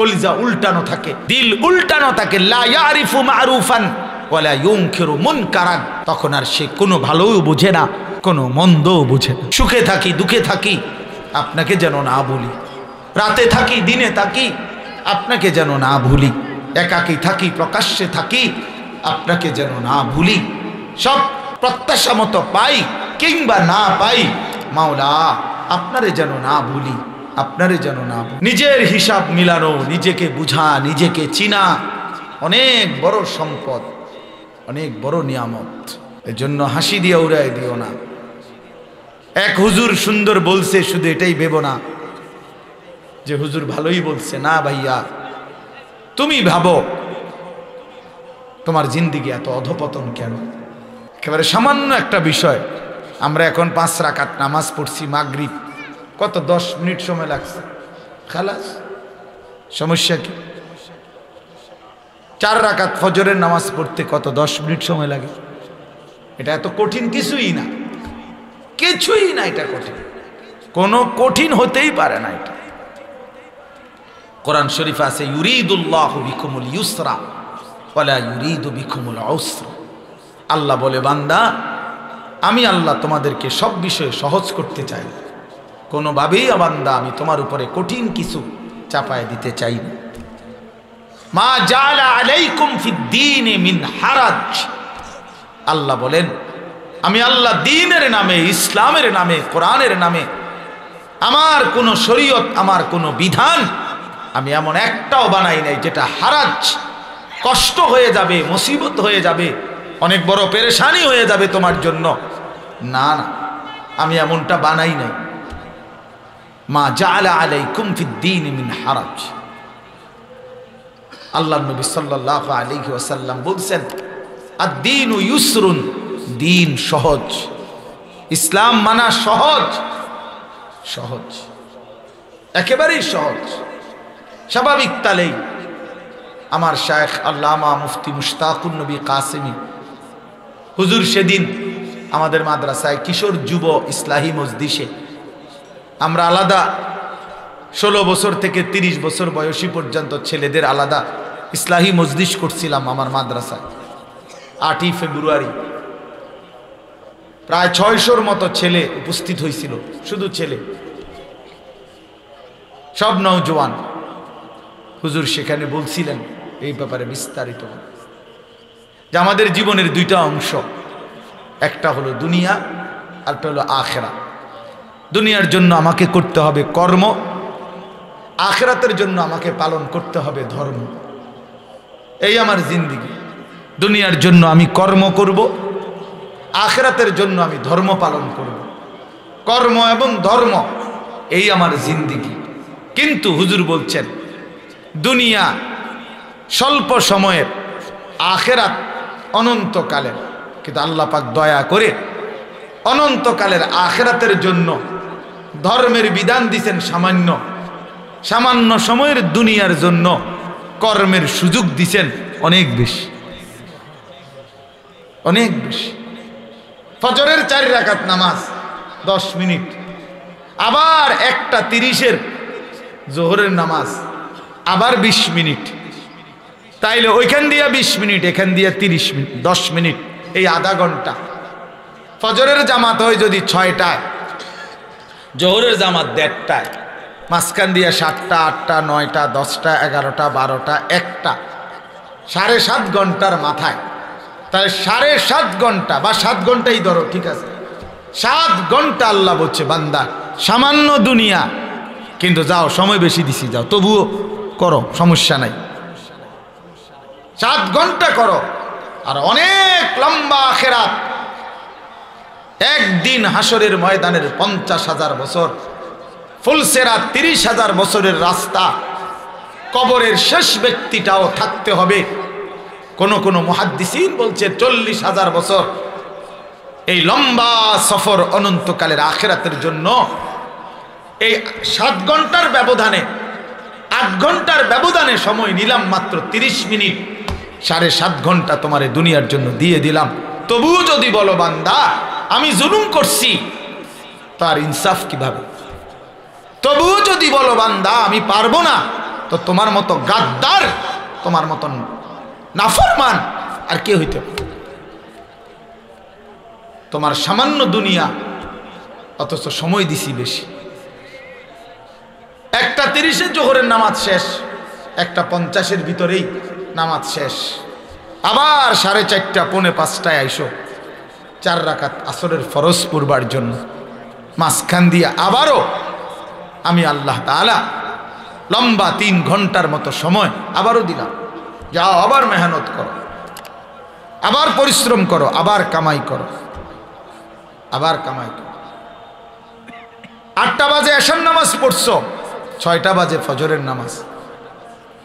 কলিজা উল্টানো থাকে, দিল উল্টানো থাকে, লা ইয়ারিফু মারুফান ওয়ালা ইউনকিরু মুনকারান, তখন আর সে কোনো ভালোও বোঝে না, কোনো মন্দও বোঝে না। সুখে থাকি দুঃখে থাকি আপনাকে যেন না ভুলি, রাতে থাকি দিনে থাকি আপনাকে যেন না ভুলি, একাকী থাকি প্রকাশ্যে থাকি আপনাকে যেন না ভুলি, সব প্রত্যাশা মতো পাই কিংবা না পাই মাওলা আপনারে যেন না ভুলি, আপনারে যেন না ভুলি। নিজের হিসাব মিলানো, নিজেকে বুঝা, নিজেকে চিনা অনেক বড় সম্পদ, অনেক বড় নিয়ামত। এজন্য হাসি দিয়ে উড়াই দিও না। এক হুজুর সুন্দর বলছে, শুধু এটাই ভেবো না যে হুজুর ভালোই বলছে, না ভাইয়া তুমি ভাবো তোমার জিন্দিগি এত অধপতন কেন। একেবারে সামান্য একটা বিষয়, আমরা এখন 5 রাকাত নামাজ পড়ছি মাগরিব, কত 10 মিনিট সময় লাগছে, খালাস, সমস্যা কি? 4 রাকাত ফজরের নামাজ পড়তে কত 10 মিনিট সময় লাগে। এটা এত কঠিন কিছুই না, কিছুই না, এটা কঠিন, কোনো কঠিন হতেই পারে না। এটা কোরআন শরীফ আছে, ইউরিদুল্লাহু বিকুমুল ইউসরা ওয়ালা ইউরিদু বিকুমুল উসরা। আল্লাহ বলে, বান্দা আমি আল্লাহ তোমাদেরকে সব বিষয়ে সহজ করতে চাই, কোনোভাবেই বান্দা আমি তোমার উপরে কঠিন কিছু চাপায় দিতে চাই না। মা জাআলা আলাইকুম ফিদ্দীনি মিন হারাজ। আল্লাহ বলেন, আমি আল্লাহ দ্বীনের নামে, ইসলামের নামে, কোরআনের নামে আমার কোনো শরীয়ত, আমার কোনো বিধান আমি এমন একটাও বানাই নাই যেটা হারাজ, কষ্ট হয়ে যাবে, মুসিবত হয়ে যাবে, অনেক বড় পেরেশানি হয়ে যাবে তোমার জন্য। না না, আমি এমনটা বানাই নাই। মা জাআলা আলাইকুম ফিদ্দীনি মিন হারাজ। আল্লাহ নবী সাল্লাল্লাহু আলাইহি ওয়াসাল্লাম বলছেন, আদ-দীনু ইউসরুন, দিন সহজ, ইসলাম মানা সহজ, সহজ, একেবারেই সহজ, স্বাভাবিক তালেই। আমার শায়েখ আল্লামা মুফতি মুশতাকুন নবী কাসেমি হুজুর সেদিন আমাদের মাদ্রাসায় কিশোর যুব ইসলাহি মজলিসে, আমরা আলাদা 16 বছর থেকে 30 বছর বয়সী পর্যন্ত ছেলেদের আলাদা ইসলাহি মজলিস করছিলাম আমার মাদ্রাসায়। 8ই ফেব্রুয়ারি প্রায় 600-র মতো ছেলে উপস্থিত হয়েছিল, শুধু ছেলে, সব নওজোয়ান। হুজুর সেখানে বলছিলেন এই ব্যাপারে বিস্তারিত যে আমাদের জীবনের 2টা অংশ, একটা হলো দুনিয়া আর একটা হলো আখিরাত। দুনিয়ার জন্য আমাকে করতে হবে কর্ম, আখিরাতের জন্য আমাকে পালন করতে হবে ধর্ম। এই আমার জিন্দেগি। দুনিয়ার জন্য আমি কর্ম করব, আখিরাতের জন্য আমি ধর্ম পালন করব। কর্ম এবং ধর্ম, এই আমার জিন্দেগি। কিন্তু হুজুর বলছেন দুনিয়া স্বল্প সময়ের, আখিরাত অনন্তকালের। কিন্তু আল্লাহ পাক দয়া করে অনন্তকালের আখিরাতের জন্য ধর্মের বিধান দিয়েছেন সামান্য, সামান্য সময়ের দুনিয়ার জন্য কর্মের সুযোগ দিয়েছেন অনেক বেশি, অনেক বেশি। ফজরের 4 রাকাত নামাজ 10 মিনিট, আবার 1:30-এর জোহরের নামাজ আবার 20 মিনিট, তাইলে ওইখান দিয়ে 20 মিনিট, এখান দিয়ে 30 মিনিট, 10 মিনিট, এই আধা ঘন্টা। ফজরের জামাত হয় যদি 6টায়, জোহরের জামাত 1:30টায়, মাঝখান দিয়ে 7টা, 8টা, 9টা, 10টা, 11টা, 12টা, 1টা, 7.5 ঘন্টার মাথায়। তাহলে 7.5 ঘন্টা বা 7 ঘন্টাই ধরো, ঠিক আছে, 7 ঘন্টা আল্লাহ বলছে বান্দা সামান্য দুনিয়া, কিন্তু যাও সময় বেশি দিছি, যাও তবুও করো, সমস্যা নাই, 7 ঘন্টা করো। আর অনেক লম্বা আখিরাত, একদিন হাসরের ময়দানের 50,000 বছর, ফুলসেরাত 30,000 বছরের রাস্তা, কবরের শেষ ব্যক্তিটাও থাকতে হবে। কোন কোন মুহাদ্দিসিন বলছে 40,000 বছর। এই লম্বা সফর অনন্তকালের আখিরাতের জন্য এই 7 ঘন্টার ব্যবধানে, 8 ঘন্টার ব্যবধানে সময় নিলাম মাত্র 30 মিনিট, 7.5 ঘন্টা তোমার দুনিয়ার জন্য দিয়ে দিলাম। তবুও যদি বলো বান্দা আমি জুলুম করছি, তার ইনসাফ কিভাবে? তবুও যদি বলো বান্দা আমি পারবো না, তো তোমার মতো গাদ্দার, তোমার মতন নাফরমান আর কে হইতে পারে? তোমার সামান্য দুনিয়া, অথচ সময় দিছি বেশি। 1:30 জোহরের নামাজ শেষ, 1:50 ভিতরেই নামাজ শেষ। আবার 4:30 পৌনে 5টায় আইসো 4 রাকাত আসরের ফরজ পড়বার জন্য। মাঝখান দিয়ে আবারও আমি আল্লাহ তাআলা লম্বা 3 ঘন্টার মতো সময় আবারও দিলাম, যাও আবার মেহনত করো, আবার পরিশ্রম করো, আবার কামাই করো, আবার কামাই করো। 8টা বাজে এশার নামাজ পড়ছো, 6টা বাজে ফজরের নামাজ।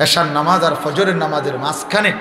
এশার নামাজ আর ফজরের নামাজের মাঝখানে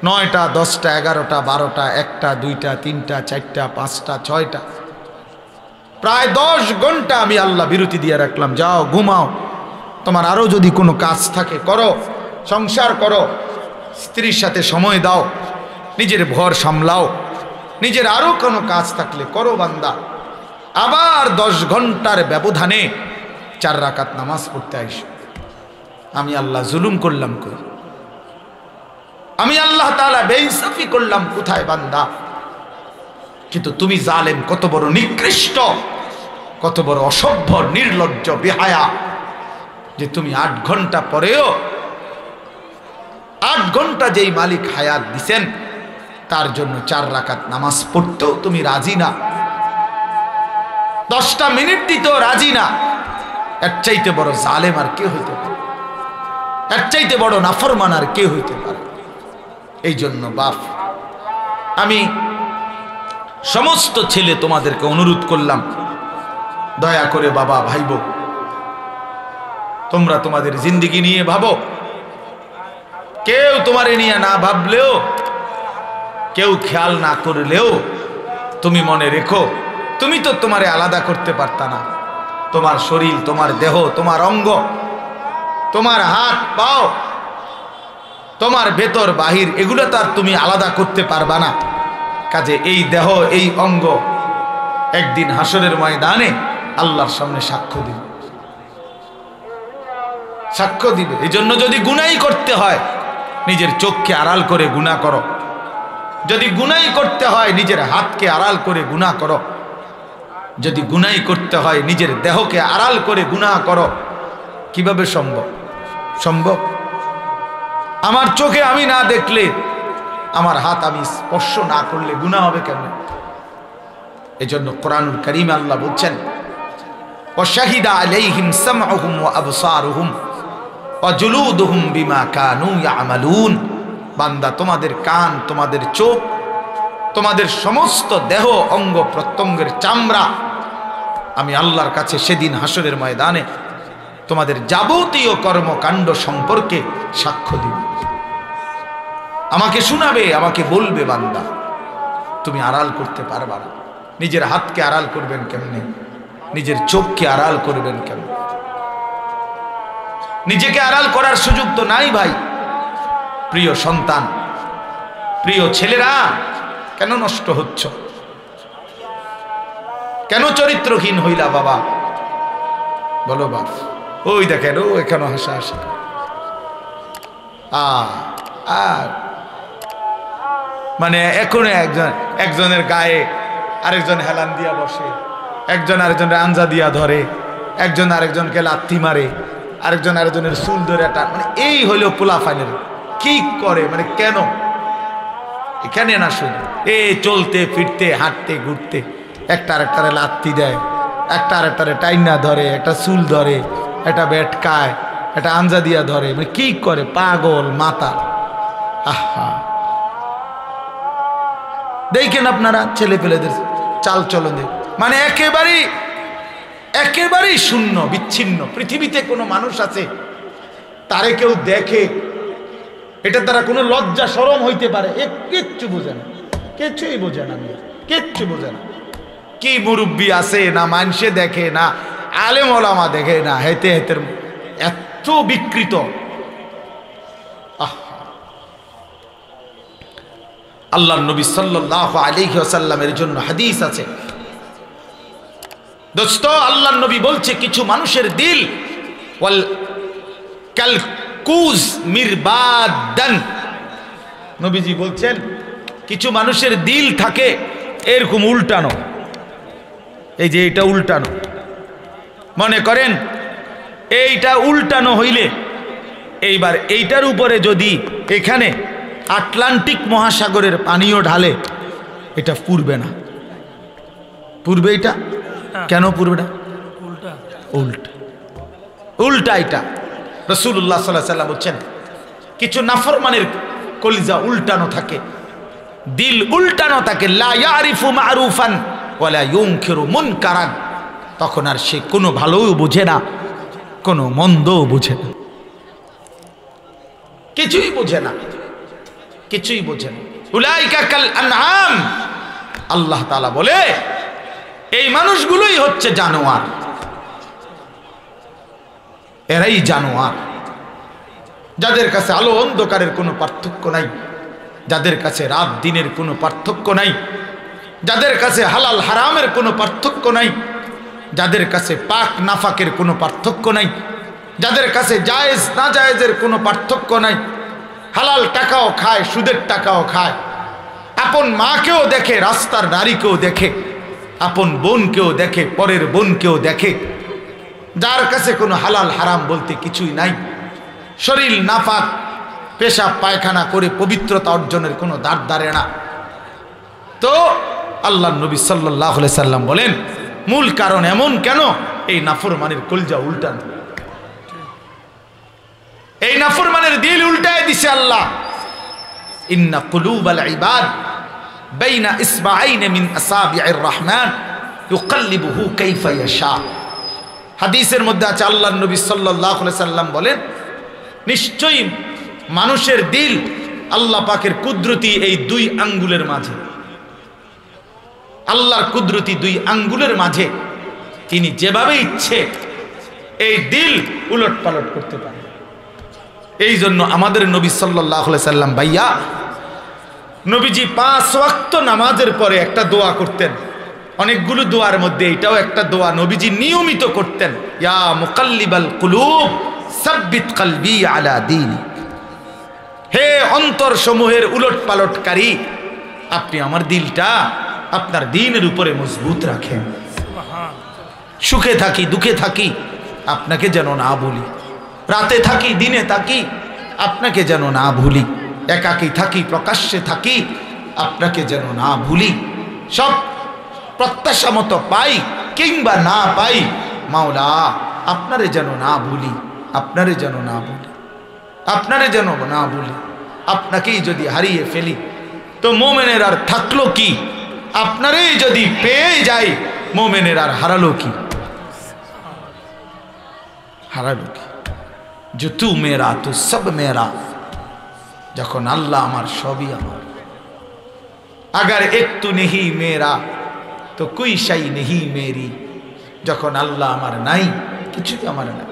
9টা, 10টা, 11টা, 12টা, 1টা, 2টা, 3টা, 4টা, 5টা, 6টা, প্রায় 10 ঘন্টা আমি আল্লাহ বিরতি দিয়ে রাখলাম। যাও ঘুমাও, তোমার আরও যদি কোনো কাজ থাকে করো, সংসার করো, স্ত্রীর সাথে সময় দাও, নিজের ঘর সামলাও, নিজের আরও কোনো কাজ থাকলে করো বান্দা। আবার 10 ঘন্টার ব্যবধানে 4 রাকাত নামাজ পড়তে আইসো। আমি আল্লাহ জুলুম করলাম কই? আমি আল্লাহ তাআলা বেইনসাফি করলাম কোথায় বান্দা? কিন্তু তুমি জালেম, কত বড় নিকৃষ্ট, কত বড় অসভ্য, নির্লজ্জ, বেহায়া, যে তুমি 8 ঘন্টা পরেও 8 ঘন্টা যেই মালিক হায়াত দিছেন তার জন্য 4 রাকাত নামাজ পড়তেও তুমি রাজি না, 10টা মিনিট দিতেও রাজি না। এর চাইতে বড় জালেম আর কে হইতে পারে? এর চাইতে বড় নাফরমান আর কে হইতে পারে? এই জন্য বাপ, আমি সমস্ত ছেলে তোমাদেরকে অনুরোধ করলাম, দয়া করে বাবা ভাইবো, তোমরা তোমাদের জিন্দেগি নিয়ে ভাবো। কেউ তোমারে নিয়ে না ভাবলেও, কেউ খেয়াল না করলেও তুমি মনে রেখো, তুমি তো তোমারে আলাদা করতে পারতা না। তোমার শরীর, তোমার দেহ, তোমার অঙ্গ, তোমার হাত পাও, তোমার ভেতর বাহির, এগুলো তো আর তুমি আলাদা করতে পারবা না। কাজে এই দেহ, এই অঙ্গ একদিন হাসরের ময়দানে আল্লাহর সামনে সাক্ষ্য দিবে, সাক্ষ্য দিবে। এই জন্য যদি গুনাই করতে হয় নিজের চোখকে আড়াল করে গুনাহ করো, যদি গুনাই করতে হয় নিজের হাতকে আড়াল করে গুনাহ করো, যদি গুনাই করতে হয় নিজের দেহকে আড়াল করে গুনাহ করো। কিভাবে সম্ভব? সম্ভব? আমার চোখে আমি না দেখলে, আমার হাত আমি স্পর্শ না করলে গুনাহ হবে কেমন? এজন্য কোরআনুল কারীমে আল্লাহ বলছেন, ওয়াশাহিদা আলাইহিম সামউহুম ওয়া আবসারুহুম ওয়া জুলুদুহুম বিমা কানু ইয়ামালুন। বান্দা, তোমাদের কান, তোমাদের চোখ, তোমাদের সমস্ত দেহ, অঙ্গ প্রত্যঙ্গের চামড়া আমি আল্লাহর কাছে সেদিন হাসরের ময়দানে তোমাদের যাবতীয় কর্মকাণ্ড সম্পর্কে সাক্ষ্য দিব। আমাকে শোনাবে, আমাকে বলবে বান্দা, তুমি আড়াল করতে পারবা না। নিজের হাতকে আড়াল করবেন কেমনে? নিজের চোখকে আড়াল করবেন কেমন? নিজেকে আড়াল করার সুযোগ তো নাই ভাই। প্রিয় সন্তান, প্রিয় ছেলেরা, কেন নষ্ট হচ্ছ? কেন চরিত্রহীন হইলা বাবা? বলো বাপ। ওই দেখেন, ও এখানে হাসা হাসি। আর মানে এখন একজনের গায়ে আরেকজন হেলান দিয়া বসে, একজন আরেকজনের আঞ্জা দিয়া ধরে, একজন আরেকজনকে লাথি মারে, আরেকজন আরেকজনের চুল ধরে টান। মানে এই হইল পোলাফাইনের কি করে, মানে কেন? এখানে না শুধু চলতে ফিরতে হাঁটতে ঘুরতে একটা আরেকটারে লাথি দেয়, একটা আরেকটারে টাইনা ধরে, একটা চুল ধরে, একটা বেটকায়, একটা আঞ্জা দিয়া ধরে। মানে কি করে? পাগল মাতা। আহা, দেখেন আপনারা ছেলে পেলেদের চাল চলন, মানে একেবারেই শূন্য, বিচ্ছিন্ন। পৃথিবীতে কোনো মানুষ আছে তারে কেউ দেখে এটা দ্বারা কোনো লজ্জা শরম হইতে পারে? কিচ্ছু বোঝে না, কিচ্ছুই বোঝে না, কিচ্ছু বোঝে না। কি মুরব্বী আছে না, মানুষে দেখে না, আলেম ওলামা দেখে না, হেতে হেতের এত বিকৃত। আল্লাহর নবী সাল্লাল্লাহু আলাইহি ওয়াসাল্লামের জন্য হাদিস আছে দোস্ত। আল্লাহর নবী বলছে, কিছু মানুষের দিল কালকুজ মিরবাদান। নবীজি বলছেন কিছু মানুষের দিল থাকে এরকম উল্টানো, এই যে এটা উল্টানো, মনে করেন এইটা উল্টানো হইলে এইবার এইটার উপরে যদি এখানে আটলান্টিক মহাসাগরের পানিও ঢালে এটা পুড়বে না। পুড়বে এটা? কেন পুড়বে না? উল্টা উল্টা উল্টা। এটা রাসূলুল্লাহ সাল্লাল্লাহু আলাইহি ওয়াসাল্লাম বলছেন কিছু নাফরমানের কলিজা উল্টানো থাকে, দিল উল্টানো থাকে। লা ইয়ারিফু মারুফান ওয়ালা ইউনকিরু মুনকারান। তখন আর সে কোনো ভালোও বোঝে না, কোনো মন্দও বোঝে না, কিছুই বোঝে না, কিছুই বোঝে না। উলাইকা কাল আনআম। আল্লাহ তাআলা বলে এই মানুষগুলোই হচ্ছে জানোয়ার, এরাই জানোয়ার, যাদের কাছে আলো অন্ধকারের কোনো পার্থক্য নাই, যাদের কাছে রাত দিনের কোনো পার্থক্য নাই, যাদের কাছে হালাল হারামের কোনো পার্থক্য নাই, যাদের কাছে পাক নাফাকের কোনো পার্থক্য নাই, যাদের কাছে জায়েজ না জায়েজের কোনো পার্থক্য নাই, হালাল টাকাও খায়, সুদের টাকাও খায়, আপন মাকেও দেখে, রাস্তার নারীকেও দেখে, আপন বোনকেও দেখে, পরের বোনকেও দেখে, যার কাছে কোনো হালাল হারাম বলতে কিছুই নাই, শরীর নাফাক পেশাব পায়খানা করে পবিত্রতা অর্জনের কোনো দ্বার ধারে না। তো আল্লাহ নবী সাল্লাল্লাহু আলাইহি সাল্লাম বলেন মূল কারণ এমন কেন? এই নাফরমানের কলজা উল্টানো, এই নাফরমানের দিল উল্টায় দিছে আল্লাহ। ইন্না কুলুবাল ইবাদ বাইনা ইসবাআইন মিন আসাবি'ir রহমান ইউকাল্লিবুহু কাইফা ইয়াশা। হাদিসের মধ্যে আছে আল্লাহর নবী সাল্লাল্লাহু আলাইহি সাল্লাম বলেন নিশ্চয়ই মানুষের দিল আল্লাহ পাকের কুদরতি এই দুই আঙ্গুলের মাঝে, আল্লাহর কুদরতি দুই আঙ্গুলের মাঝে তিনি যেভাবে ইচ্ছে এই দিল উলট পালট করতে পারেন। এই জন্য আমাদের নবী সাল্লাল্লাহু আলাইহি সাল্লাম ভাইয়া নবীজি 5 ওয়াক্ত নামাজের পরে একটা দোয়া করতেন, অনেকগুলো দোয়ার মধ্যে এটাও একটা দোয়া নবীজি নিয়মিত করতেন, ইয়া মুকাল্লিবাল কুলুব সাব্বিত কলবি আলা দীনি। হে অন্তর সমূহের উলট পালটকারী, আপনি আমার দিলটা আপনার দ্বীনের উপরে মজবুত রাখেন। সুখে থাকি দুঃখে থাকি আপনাকে যেন না ভুলি, রাতে থাকি দিনে থাকি আপনাকে যেন না ভুলি, একাকী থাকি প্রকাশ্যে থাকি আপনাকে যেন না ভুলি, সব প্রত্যাশা মতো পাই কিংবা না পাই মাওলা আপনারে যেন না ভুলি, আপনারে যেন না ভুলি, আপনারে যেন না ভুলি। আপনাকেই যদি হারিয়ে ফেলি তো মোমেনের আর থাকলো কি? আপনারই যদি পেয়ে যাই মোমেনের আর হারালো কি? হারালো কি? जो तू मेरा तो सब मेरा। যখন আল্লাহ আমার সবই আমার, अगर एक तू नहीं मेरा तो कोई शाई नहीं मेरी। যখন আল্লাহ আমার নাই কিছুই আমার নাই।